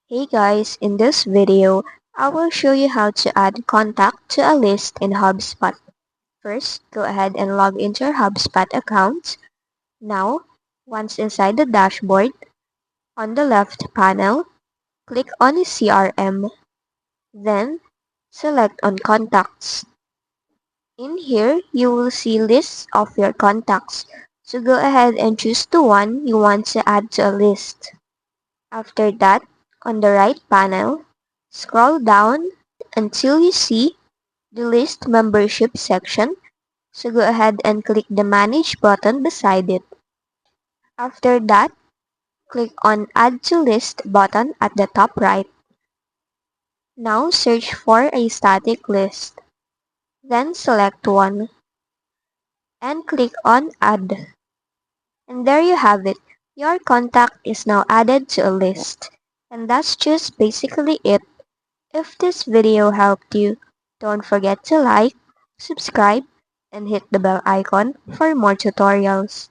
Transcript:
Hey guys, in this video, I will show you how to add contact to a list in HubSpot. First, go ahead and log into your HubSpot account. Now, once inside the dashboard, on the left panel, click on CRM. Then, select on Contacts. In here, you will see lists of your contacts. So go ahead and choose the one you want to add to a list. After that, on the right panel, scroll down until you see the list membership section, so go ahead and click the manage button beside it. After that, click on add to list button at the top right. Now search for a static list. Then select one and click on add. And there you have it. Your contact is now added to a list. And that's just basically it. If this video helped you, don't forget to like, subscribe, and hit the bell icon for more tutorials.